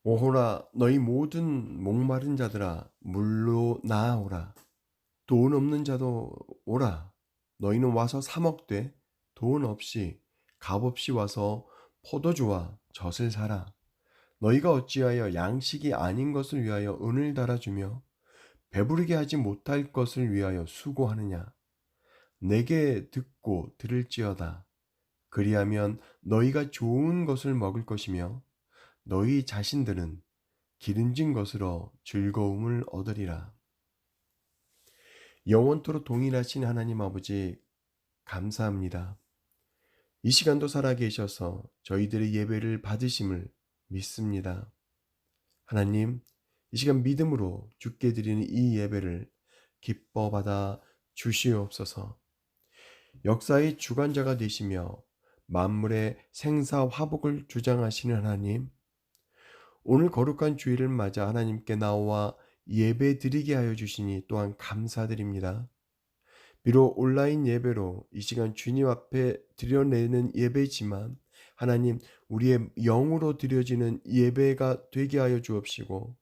오호라 너희 모든 목마른 자들아 물로 나아오라. 돈 없는 자도 오라. 너희는 와서 사 먹되 돈 없이 값 없이 와서 포도주와 젖을 사라. 너희가 어찌하여 양식이 아닌 것을 위하여 은을 달아주며 배부르게 하지 못할 것을 위하여 수고하느냐. 내게 듣고 들을지어다. 그리하면 너희가 좋은 것을 먹을 것이며 너희 자신들은 기름진 것으로 즐거움을 얻으리라. 영원토록 동일하신 하나님 아버지 감사합니다. 이 시간도 살아계셔서 저희들의 예배를 받으심을 믿습니다. 하나님, 이 시간 믿음으로 주께 드리는 이 예배를 기뻐 받아 주시옵소서. 역사의 주관자가 되시며 만물의 생사 화복을 주장하시는 하나님, 오늘 거룩한 주일을 맞아 하나님께 나와 예배 드리게 하여 주시니 또한 감사드립니다. 비록 온라인 예배로 이 시간 주님 앞에 드려내는 예배지만 하나님, 우리의 영으로 드려지는 예배가 되게 하여 주옵시고,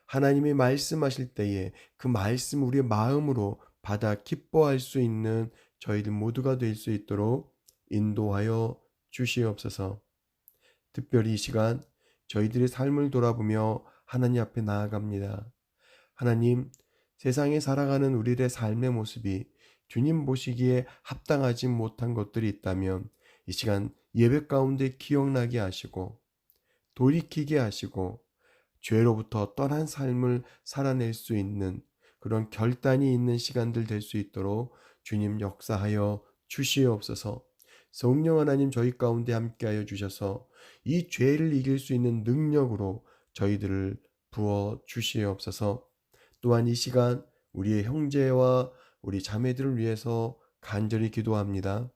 하나님의 말씀하실 때에 그 말씀 우리의 마음으로 받아 기뻐할 수 있는 저희들 모두가 될 수 있도록 인도하여 주시옵소서. 특별히 이 시간 저희들의 삶을 돌아보며 하나님 앞에 나아갑니다. 하나님, 세상에 살아가는 우리의 삶의 모습이 주님 보시기에 합당하지 못한 것들이 있다면 이 시간 예배 가운데 기억나게 하시고 돌이키게 하시고 죄로부터 떠난 삶을 살아낼 수 있는 그런 결단이 있는 시간들 될 수 있도록 주님 역사하여 주시옵소서. 성령 하나님 저희 가운데 함께하여 주셔서 이 죄를 이길 수 있는 능력으로 저희들을 부어 주시옵소서. 또한 이 시간 우리의 형제와 우리 자매들을 위해서 간절히 기도합니다.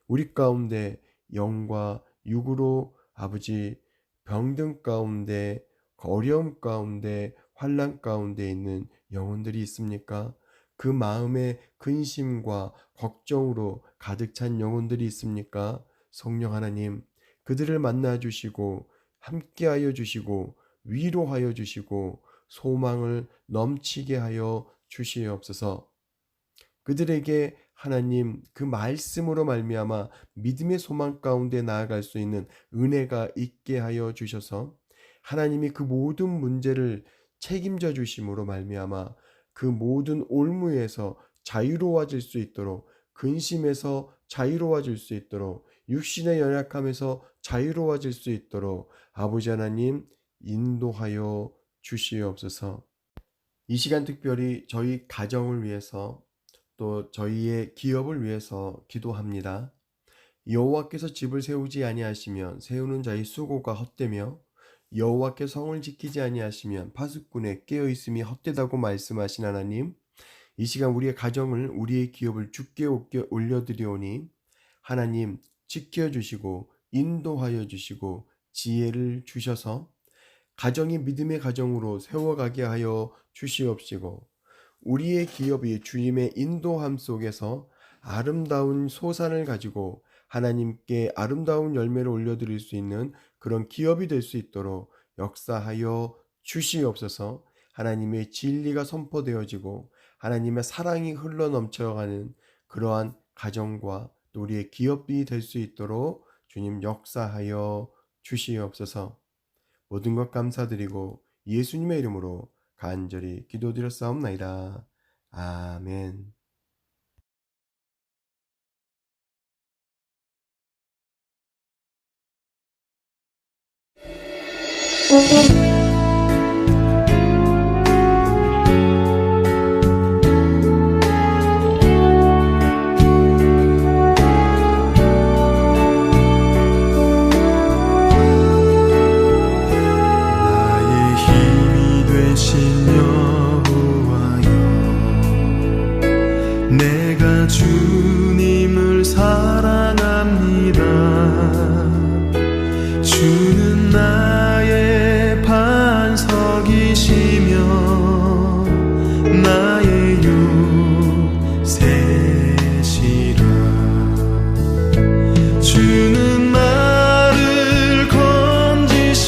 우리 가운데 영과 육으로 아버지 병든 가운데 어려움 가운데 환난 가운데 있는 영혼들이 있습니까? 그 마음에 근심과 걱정으로 가득 찬 영혼들이 있습니까? 성령 하나님, 그들을 만나 주시고 함께하여 주시고 위로하여 주시고 소망을 넘치게 하여 주시옵소서. 그들에게 하나님 그 말씀으로 말미암아 믿음의 소망 가운데 나아갈 수 있는 은혜가 있게 하여 주셔서 하나님이 그 모든 문제를 책임져 주심으로 말미암아 그 모든 올무에서 자유로워질 수 있도록, 근심에서 자유로워질 수 있도록, 육신의 연약함에서 자유로워질 수 있도록 아버지 하나님 인도하여 주시옵소서. 이 시간 특별히 저희 가정을 위해서 또 저희의 기업을 위해서 기도합니다. 여호와께서 집을 세우지 아니하시면 세우는 자의 수고가 헛되며 여호와께 성을 지키지 아니하시면 파수꾼의 깨어 있음이 헛되다고 말씀하신 하나님, 이 시간 우리의 가정을 우리의 기업을 주께 올려드리오니 하나님 지켜주시고 인도하여 주시고 지혜를 주셔서 가정이 믿음의 가정으로 세워가게 하여 주시옵시고 우리의 기업이 주님의 인도함 속에서 아름다운 소산을 가지고 하나님께 아름다운 열매를 올려드릴 수 있는 그런 기업이 될 수 있도록 역사하여 주시옵소서. 하나님의 진리가 선포되어지고 하나님의 사랑이 흘러넘쳐가는 그러한 가정과 또 우리의 기업이 될 수 있도록 주님 역사하여 주시옵소서. 모든 것 감사드리고 예수님의 이름으로 간절히 기도드렸사옵나이다. 아멘. 나의 힘이 되신 여호와여, 내가 주님을 사랑합니다. 주는 나의 반석이시며 나의 요새시라. 주는 나를 건지시는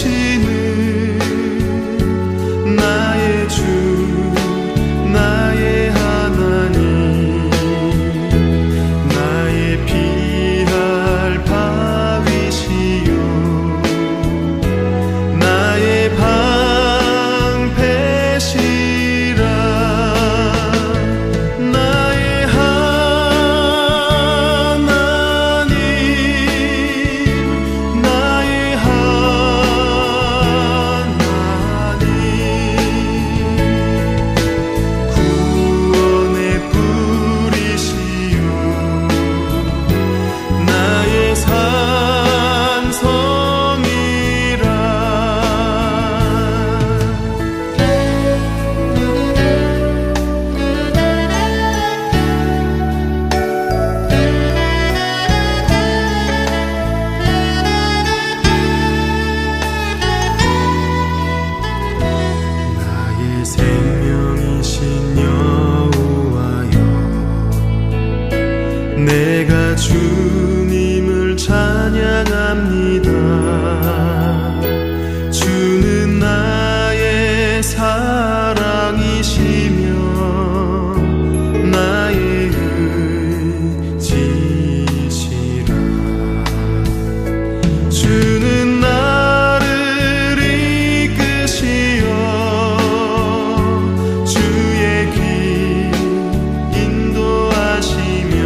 내가 주님을 찬양합니다. 주는 나의 사랑이시며 나의 의지시라. 주는 나를 이끄시어 주의 길 인도하시며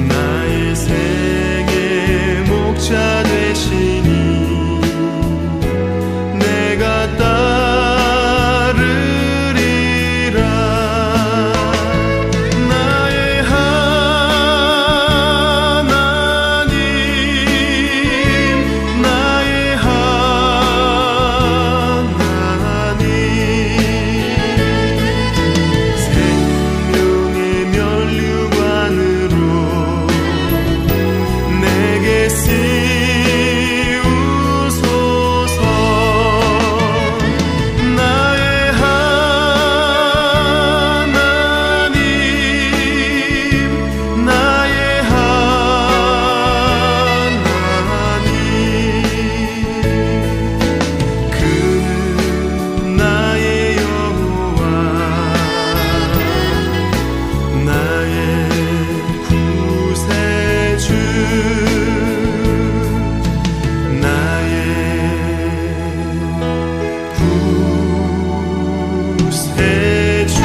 나의 생의 목자 되시니 내가 따르리라. 나의 하나님, 나의 하나님, 생명의 면류관으로 내게 씌우소서. 나의 하나님, 나의 하나님, 그는 나의 여호와, 나의 구세주, 나의 구세주.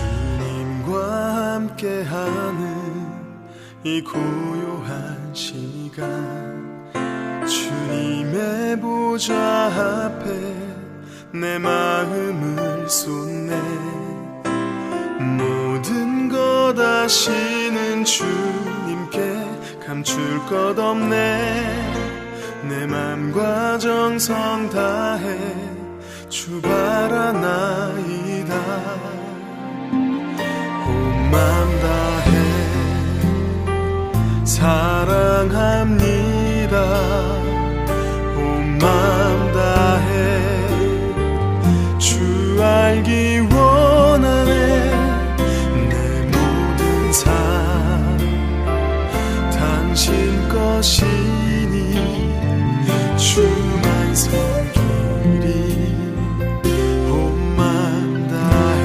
주님과 함께하는 이 고요한 시간, 주님의 보좌 앞에 내 마음을 쏟네. 모든 것 아시는 주님께 감출 것 없네. 내 맘과 정성 다해 주 바라나이다. 온 맘 다해 사랑합니다. 온 맘 다해 주 알기 원하네. 내 모든 삶 당신 것이니 주만 섬기리. 온 맘 다해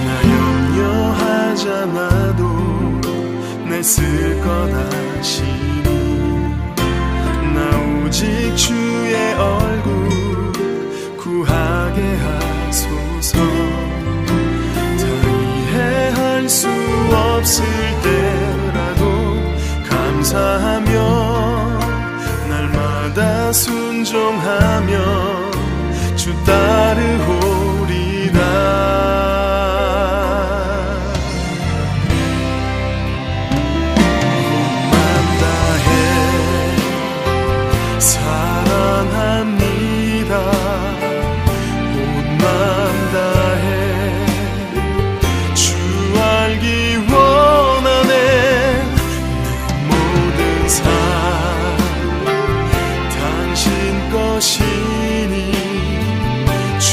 나 염려하지 않아도 내 쓸 것 아시니 나 오직 주의 얼굴 구하게 하소서. 다 이해할 수 없을 때라도 감사하며 날마다 순종하며 주 따르오리다. 사랑합니다. 온 맘 다해 주 알기 원하네. 내 모든 삶 당신 것이니 주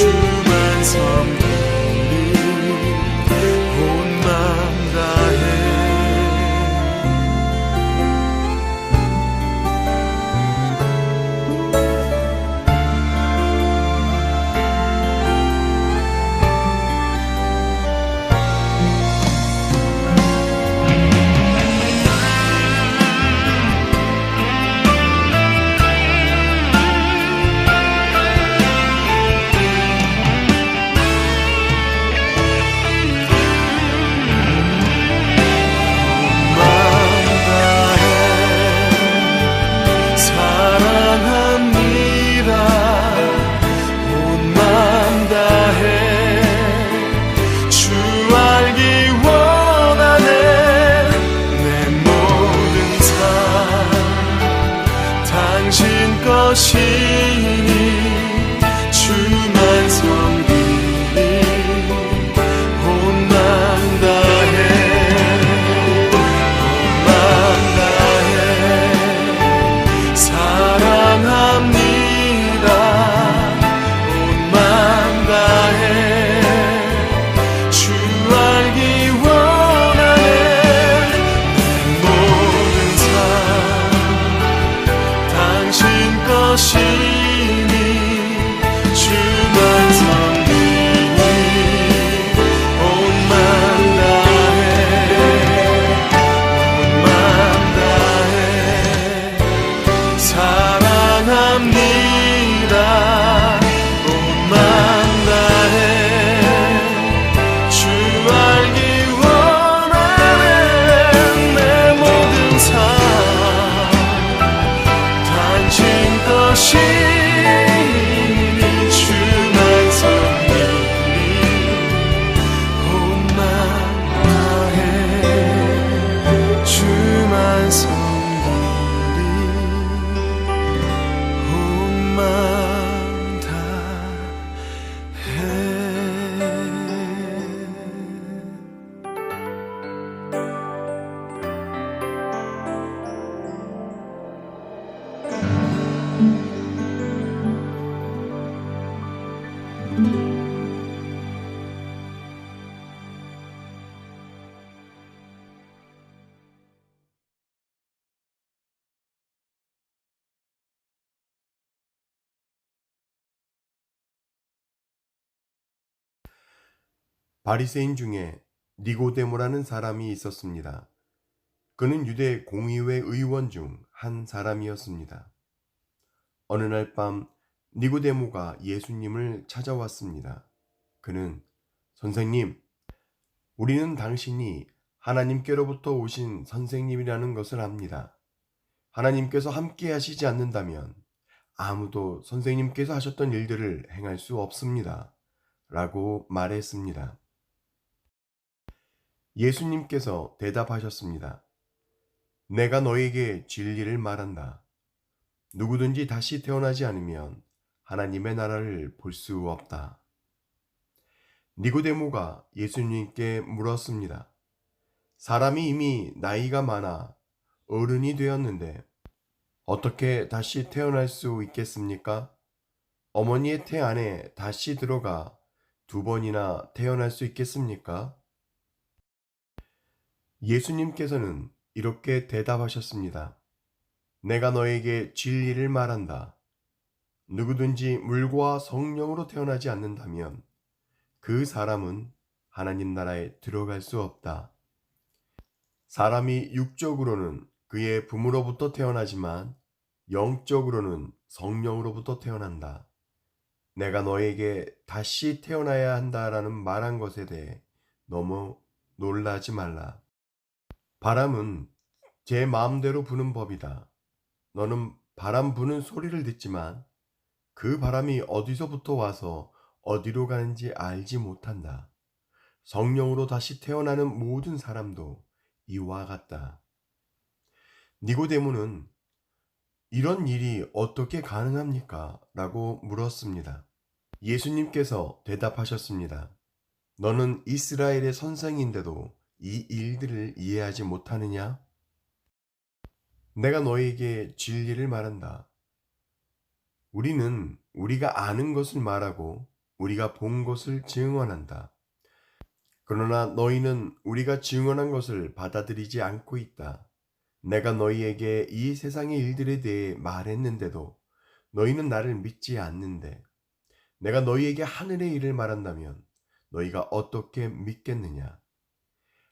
바리새인 중에 니고데모라는 사람이 있었습니다. 그는 유대 공의회 의원 중 한 사람이었습니다. 어느 날 밤 니고데모가 예수님을 찾아왔습니다. 그는 선생님, 우리는 당신이 하나님께로부터 오신 선생님이라는 것을 압니다. 하나님께서 함께 하시지 않는다면 아무도 선생님께서 하셨던 일들을 행할 수 없습니다. 라고 말했습니다. 예수님께서 대답하셨습니다. 내가 너에게 진리를 말한다. 누구든지 다시 태어나지 않으면 하나님의 나라를 볼 수 없다. 니고데모가 예수님께 물었습니다. 사람이 이미 나이가 많아 어른이 되었는데 어떻게 다시 태어날 수 있겠습니까? 어머니의 태 안에 다시 들어가 2번이나 태어날 수 있겠습니까? 예수님께서는 이렇게 대답하셨습니다. 내가 너에게 진리를 말한다. 누구든지 물과 성령으로 태어나지 않는다면 그 사람은 하나님 나라에 들어갈 수 없다. 사람이 육적으로는 그의 부모로부터 태어나지만 영적으로는 성령으로부터 태어난다. 내가 너에게 다시 태어나야 한다라는 말한 것에 대해 너무 놀라지 말라. 바람은 제 마음대로 부는 법이다. 너는 바람 부는 소리를 듣지만 그 바람이 어디서부터 와서 어디로 가는지 알지 못한다. 성령으로 다시 태어나는 모든 사람도 이와 같다. 니고데모는 이런 일이 어떻게 가능합니까? 라고 물었습니다. 예수님께서 대답하셨습니다. 너는 이스라엘의 선생인데도 이 일들을 이해하지 못하느냐? 내가 너에게 진리를 말한다. 우리는 우리가 아는 것을 말하고 우리가 본 것을 증언한다. 그러나 너희는 우리가 증언한 것을 받아들이지 않고 있다. 내가 너희에게 이 세상의 일들에 대해 말했는데도 너희는 나를 믿지 않는데 내가 너희에게 하늘의 일을 말한다면 너희가 어떻게 믿겠느냐?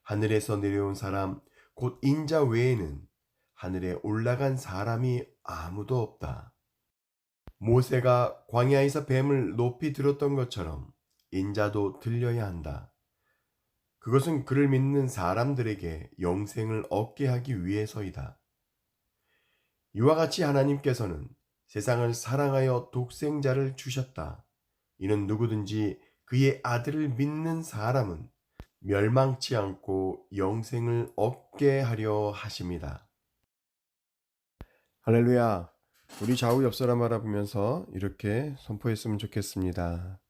하늘에서 내려온 사람 곧 인자 외에는 하늘에 올라간 사람이 아무도 없다. 모세가 광야에서 뱀을 높이 들었던 것처럼 인자도 들려야 한다. 그것은 그를 믿는 사람들에게 영생을 얻게 하기 위해서이다. 이와 같이 하나님께서는 세상을 사랑하여 독생자를 주셨다. 이는 누구든지 그의 아들을 믿는 사람은 멸망치 않고 영생을 얻게 하려 하심이다. 할렐루야. 우리 좌우 옆사람 바라보면서 이렇게 선포했으면 좋겠습니다.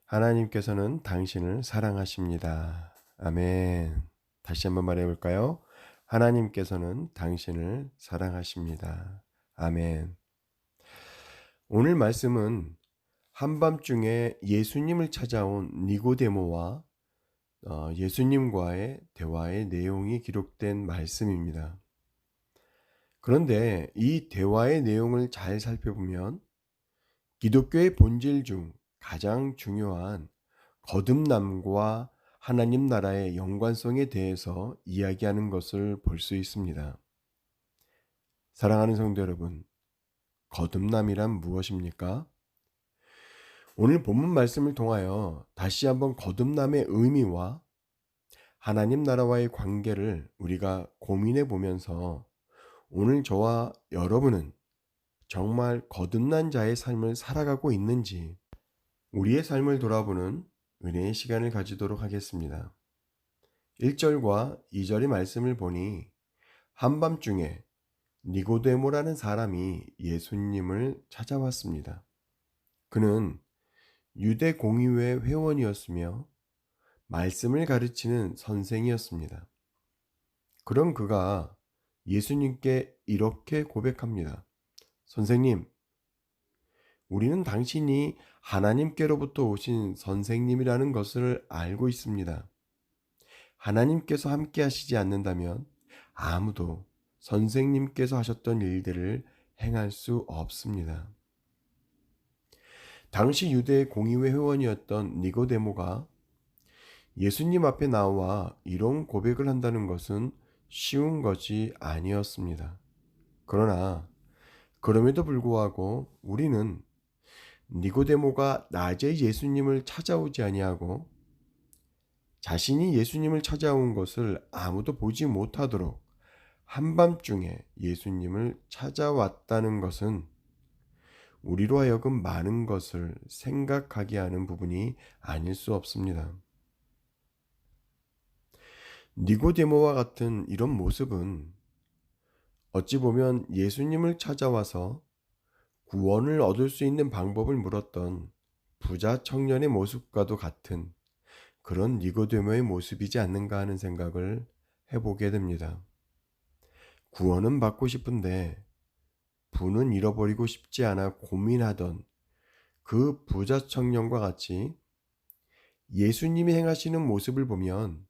하나님께서는 당신을 사랑하십니다. 아멘. 다시 한번 말해볼까요? 하나님께서는 당신을 사랑하십니다. 아멘. 오늘 말씀은 한밤중에 예수님을 찾아온 니고데모와 예수님과의 대화의 내용이 기록된 말씀입니다. 그런데 이 대화의 내용을 잘 살펴보면 기독교의 본질 중 가장 중요한 거듭남과 하나님 나라의 연관성에 대해서 이야기하는 것을 볼 수 있습니다. 사랑하는 성도 여러분, 거듭남이란 무엇입니까? 오늘 본문 말씀을 통하여 다시 한번 거듭남의 의미와 하나님 나라와의 관계를 우리가 고민해 보면서 오늘 저와 여러분은 정말 거듭난 자의 삶을 살아가고 있는지 우리의 삶을 돌아보는 은혜의 시간을 가지도록 하겠습니다. 1절과 2절의 말씀을 보니 한밤중에 니고데모라는 사람이 예수님을 찾아왔습니다. 그는 유대 공의회 회원이었으며 말씀을 가르치는 선생이었습니다. 그런 그가 예수님께 이렇게 고백합니다. 선생님, 우리는 당신이 하나님께로부터 오신 선생님이라는 것을 알고 있습니다. 하나님께서 함께 하시지 않는다면 아무도 선생님께서 하셨던 일들을 행할 수 없습니다. 당시 유대 공의회 회원이었던 니고데모가 예수님 앞에 나와 이런 고백을 한다는 것은 쉬운 것이 아니었습니다. 그러나 그럼에도 불구하고 우리는 니고데모가 낮에 예수님을 찾아오지 아니하고 자신이 예수님을 찾아온 것을 아무도 보지 못하도록 한밤중에 예수님을 찾아왔다는 것은 우리로 하여금 많은 것을 생각하게 하는 부분이 아닐 수 없습니다. 니고데모와 같은 이런 모습은 어찌 보면 예수님을 찾아와서 구원을 얻을 수 있는 방법을 물었던 부자 청년의 모습과도 같은 그런 니고데모의 모습이지 않는가 하는 생각을 해보게 됩니다. 구원은 받고 싶은데 부는 잃어버리고 싶지 않아 고민하던 그 부자 청년과 같이 예수님이 행하시는 모습을 보면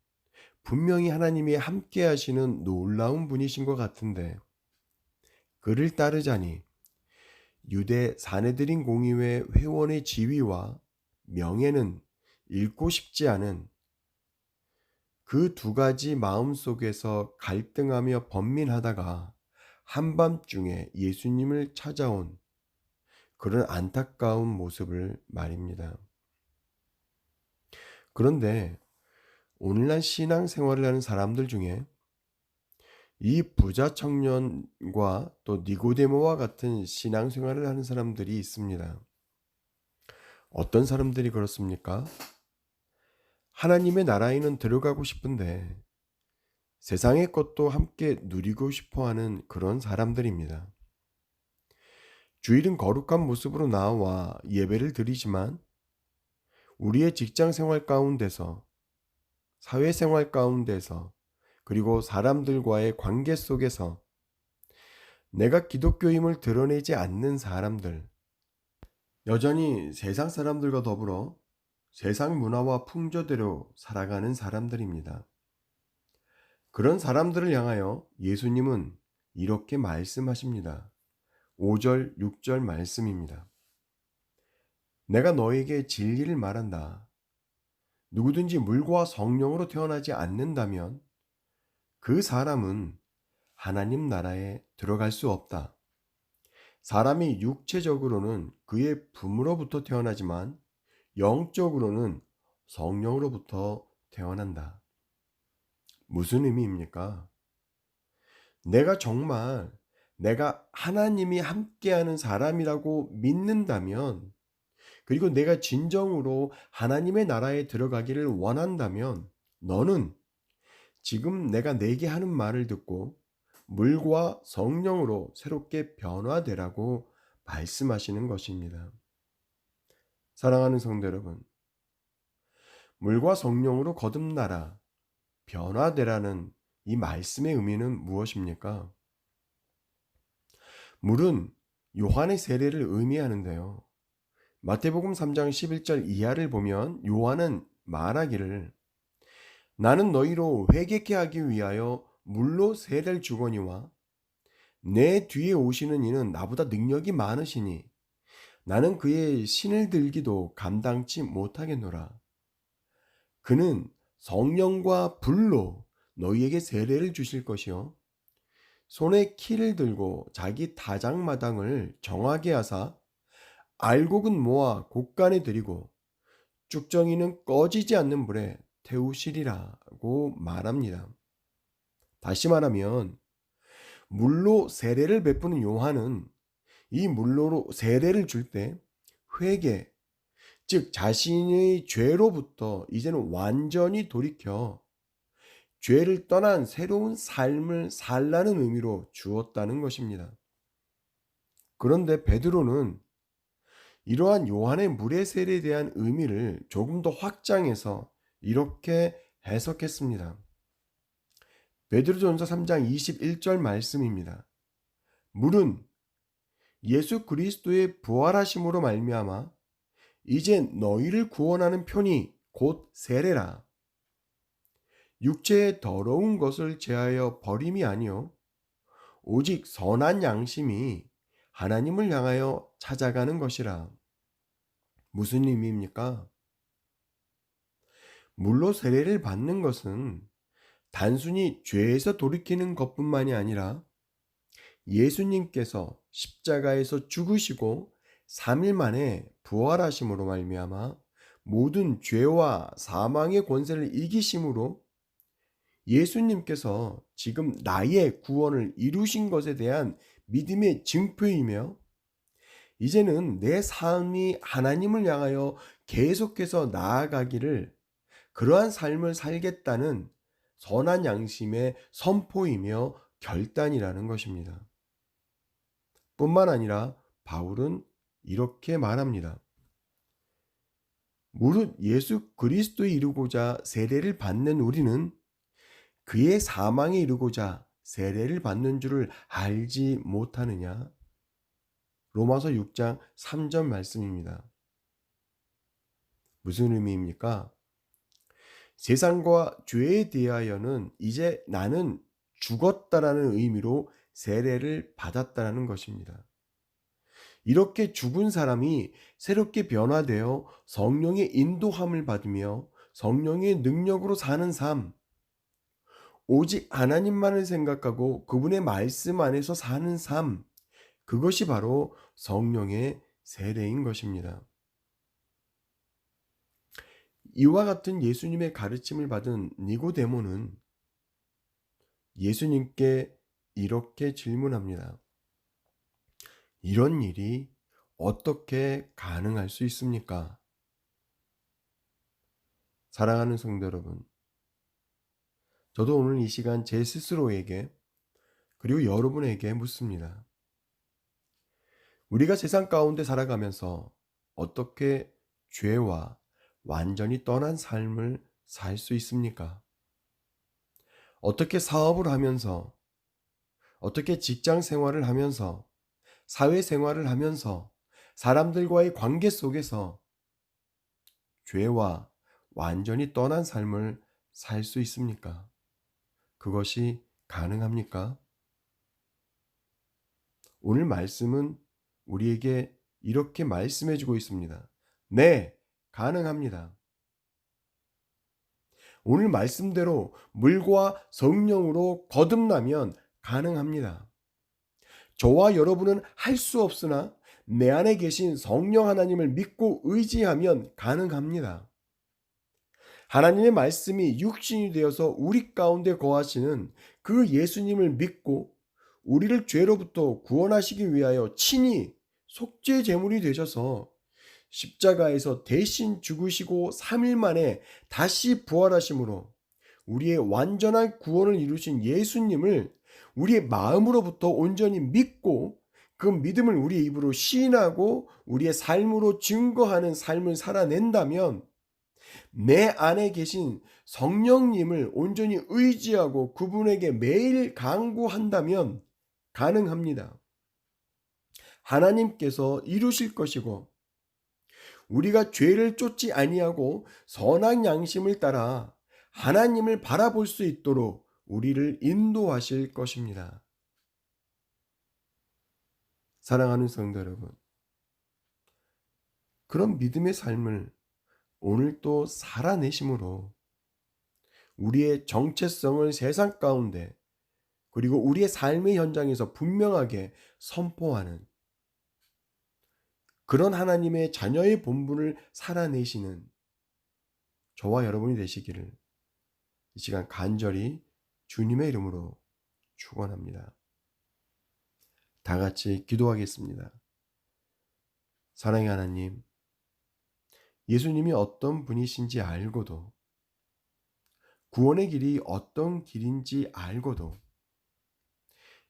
분명히 하나님이 함께 하시는 놀라운 분이신 것 같은데 그를 따르자니 유대 사내들인 공의회 회원의 지위와 명예는 잃고 싶지 않은 그 두 가지 마음 속에서 갈등하며 번민하다가 한밤중에 예수님을 찾아온 그런 안타까운 모습을 말입니다. 그런데 오늘날 신앙생활을 하는 사람들 중에 이 부자 청년과 또 니고데모와 같은 신앙생활을 하는 사람들이 있습니다. 어떤 사람들이 그렇습니까? 하나님의 나라에는 들어가고 싶은데 세상의 것도 함께 누리고 싶어 하는 그런 사람들입니다. 주일은 거룩한 모습으로 나와 예배를 드리지만 우리의 직장 생활 가운데서, 사회생활 가운데서, 그리고 사람들과의 관계 속에서 내가 기독교임을 드러내지 않는 사람들, 여전히 세상 사람들과 더불어 세상 문화와 풍조대로 살아가는 사람들입니다. 그런 사람들을 향하여 예수님은 이렇게 말씀하십니다. 5절, 6절 말씀입니다. 내가 너에게 진리를 말한다. 누구든지 물과 성령으로 태어나지 않는다면 그 사람은 하나님 나라에 들어갈 수 없다. 사람이 육체적으로는 그의 부모로부터 태어나지만 영적으로는 성령으로부터 태어난다. 무슨 의미입니까? 내가 정말 내가 하나님이 함께하는 사람이라고 믿는다면, 그리고 내가 진정으로 하나님의 나라에 들어가기를 원한다면 너는 지금 내가 내게 하는 말을 듣고 물과 성령으로 새롭게 변화되라고 말씀하시는 것입니다. 사랑하는 성도 여러분, 물과 성령으로 거듭나라, 변화되라는 이 말씀의 의미는 무엇입니까? 물은 요한의 세례를 의미하는데요. 마태복음 3장 11절 이하를 보면 요한은 말하기를 나는 너희로 회개케 하기 위하여 물로 세례를 주거니와 내 뒤에 오시는 이는 나보다 능력이 많으시니 나는 그의 신을 들기도 감당치 못하겠노라. 그는 성령과 불로 너희에게 세례를 주실 것이요 손에 키를 들고 자기 다장마당을 정하게 하사 알곡은 모아 곡간에 들이고 쭉정이는 꺼지지 않는 불에 태우시리라고 말합니다. 다시 말하면 물로 세례를 베푸는 요한은 이 물로 세례를 줄 때 회개, 즉 자신의 죄로부터 이제는 완전히 돌이켜 죄를 떠난 새로운 삶을 살라는 의미로 주었다는 것입니다. 그런데 베드로는 이러한 요한의 물의 세례에 대한 의미를 조금 더 확장해서 이렇게 해석했습니다. 베드로전서 3장 21절 말씀입니다. 물은 예수 그리스도의 부활하심으로 말미암아 이제 너희를 구원하는 편이 곧 세례라. 육체의 더러운 것을 제하여 버림이 아니요 오직 선한 양심이 하나님을 향하여 찾아가는 것이라. 무슨 의미입니까? 물로 세례를 받는 것은 단순히 죄에서 돌이키는 것뿐만이 아니라 예수님께서 십자가에서 죽으시고 3일 만에 부활하심으로 말미암아 모든 죄와 사망의 권세를 이기심으로 예수님께서 지금 나의 구원을 이루신 것에 대한 믿음의 증표이며, 이제는 내 삶이 하나님을 향하여 계속해서 나아가기를, 그러한 삶을 살겠다는 선한 양심의 선포이며 결단이라는 것입니다. 뿐만 아니라 바울은 이렇게 말합니다. 무릇 예수 그리스도에 이르고자 세례를 받는 우리는 그의 사망에 이르고자 세례를 받는 줄을 알지 못하느냐? 로마서 6장 3절 말씀입니다. 무슨 의미입니까? 세상과 죄에 대하여는 이제 나는 죽었다라는 의미로 세례를 받았다라는 것입니다. 이렇게 죽은 사람이 새롭게 변화되어 성령의 인도함을 받으며 성령의 능력으로 사는 삶, 오직 하나님만을 생각하고 그분의 말씀 안에서 사는 삶, 그것이 바로 성령의 세례인 것입니다. 이와 같은 예수님의 가르침을 받은 니고데모는 예수님께 이렇게 질문합니다. 이런 일이 어떻게 가능할 수 있습니까? 사랑하는 성도 여러분, 저도 오늘 이 시간 제 스스로에게 그리고 여러분에게 묻습니다. 우리가 세상 가운데 살아가면서 어떻게 죄와 완전히 떠난 삶을 살 수 있습니까? 어떻게 사업을 하면서, 어떻게 직장 생활을 하면서, 사회 생활을 하면서, 사람들과의 관계 속에서 죄와 완전히 떠난 삶을 살 수 있습니까? 그것이 가능합니까? 오늘 말씀은 우리에게 이렇게 말씀해 주고 있습니다. 네, 가능합니다. 오늘 말씀대로 물과 성령으로 거듭나면 가능합니다. 저와 여러분은 할 수 없으나 내 안에 계신 성령 하나님을 믿고 의지하면 가능합니다. 하나님의 말씀이 육신이 되어서 우리 가운데 거하시는 그 예수님을 믿고 우리를 죄로부터 구원하시기 위하여 친히 속죄 제물이 되셔서 십자가에서 대신 죽으시고 3일 만에 다시 부활하심으로 우리의 완전한 구원을 이루신 예수님을 우리의 마음으로부터 온전히 믿고 그 믿음을 우리의 입으로 시인하고 우리의 삶으로 증거하는 삶을 살아낸다면, 내 안에 계신 성령님을 온전히 의지하고 그분에게 매일 간구한다면 가능합니다. 하나님께서 이루실 것이고, 우리가 죄를 쫓지 아니하고 선한 양심을 따라 하나님을 바라볼 수 있도록 우리를 인도하실 것입니다. 사랑하는 성도 여러분, 그런 믿음의 삶을 오늘 또 살아내심으로 우리의 정체성을 세상 가운데 그리고 우리의 삶의 현장에서 분명하게 선포하는 그런 하나님의 자녀의 본분을 살아내시는 저와 여러분이 되시기를 이 시간 간절히 주님의 이름으로 축원합니다. 다 같이 기도하겠습니다. 사랑의 하나님, 예수님이 어떤 분이신지 알고도, 구원의 길이 어떤 길인지 알고도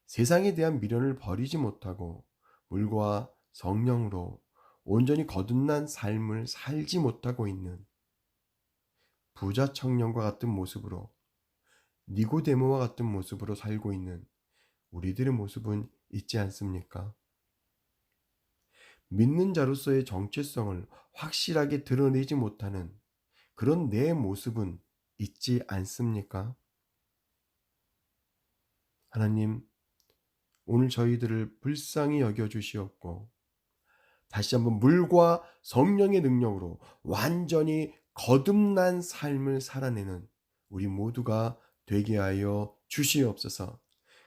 세상에 대한 미련을 버리지 못하고 물과 성령으로 온전히 거듭난 삶을 살지 못하고 있는 부자 청년과 같은 모습으로, 니고데모와 같은 모습으로 살고 있는 우리들의 모습은 있지 않습니까? 믿는 자로서의 정체성을 확실하게 드러내지 못하는 그런 내 모습은 있지 않습니까? 하나님, 오늘 저희들을 불쌍히 여겨주시옵고 다시 한번 물과 성령의 능력으로 완전히 거듭난 삶을 살아내는 우리 모두가 되게 하여 주시옵소서.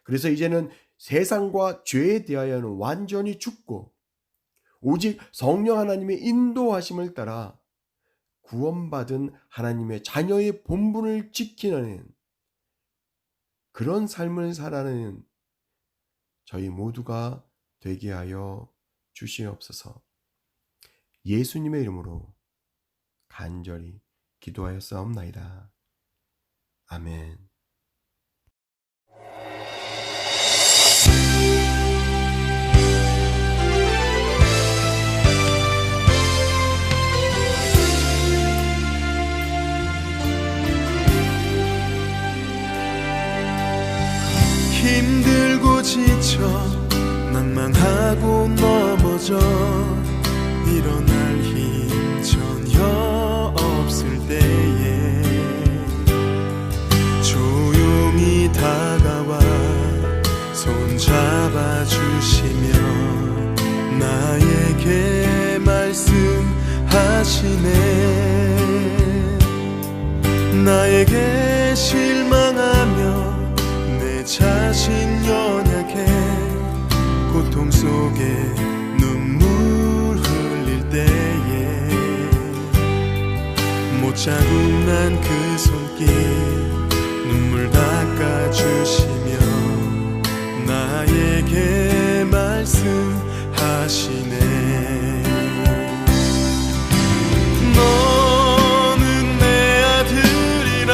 그래서 이제는 세상과 죄에 대하여는 완전히 죽고 오직 성령 하나님의 인도하심을 따라 구원받은 하나님의 자녀의 본분을 지키는 그런 삶을 살아내는 저희 모두가 되게 하여 주시옵소서. 예수님의 이름으로 간절히 기도하였사옵나이다. 아멘. 힘들고 지쳐 낭망하고 넘어져 일어날 힘 전혀 없을 때에 조용히 다가와 손잡아 주시며 나에게 말씀하시네. 나에게 실망하며 내 자신 연약해 고통 속에 눈물 흘릴 때에 못자국 난 그 손길 눈물 닦아주시며 나에게 말씀하시네. 너는 내 아들이라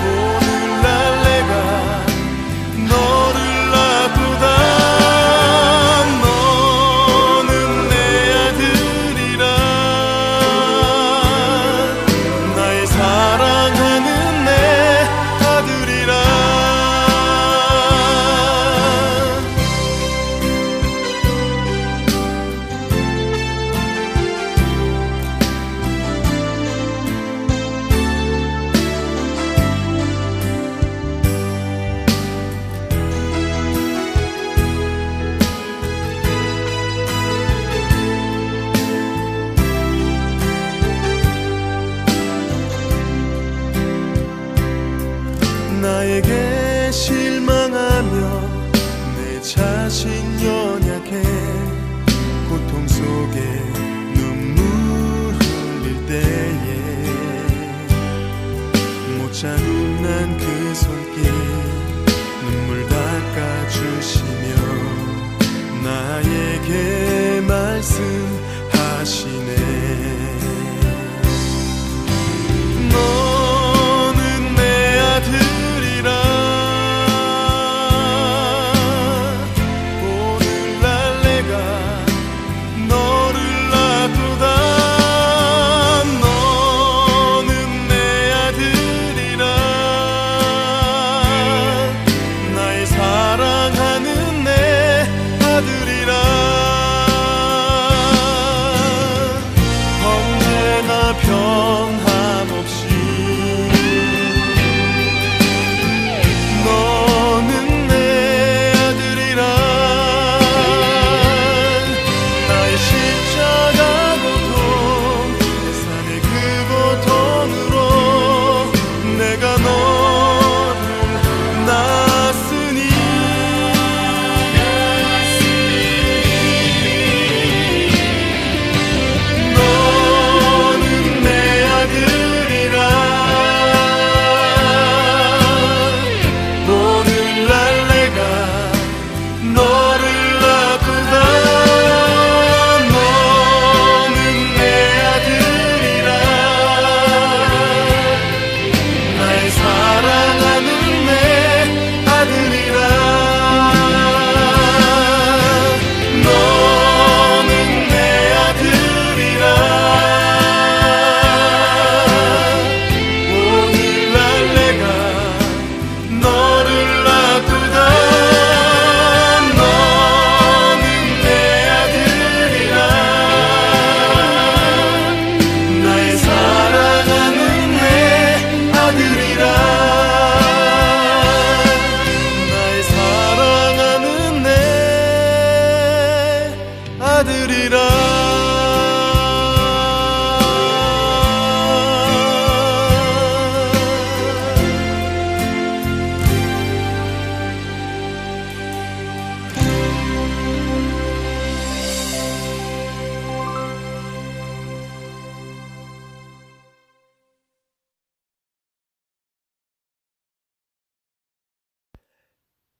오늘날 내가 너를 낳도다. 너는 내 아들이라 나의 삶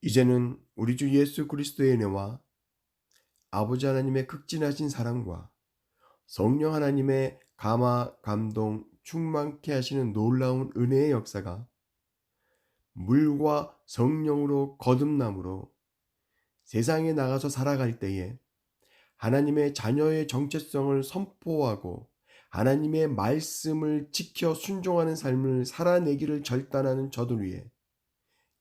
이제는 우리 주 예수 그리스도의 은혜와 아버지 하나님의 극진하신 사랑과 성령 하나님의 감화, 감동, 충만케 하시는 놀라운 은혜의 역사가 물과 성령으로 거듭남으로 세상에 나가서 살아갈 때에 하나님의 자녀의 정체성을 선포하고 하나님의 말씀을 지켜 순종하는 삶을 살아내기를 결단하는 저들 위해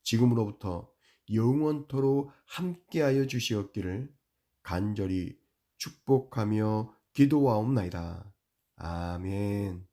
지금으로부터 영원토록 함께하여 주시옵기를 간절히 축복하며 기도하옵나이다. 아멘.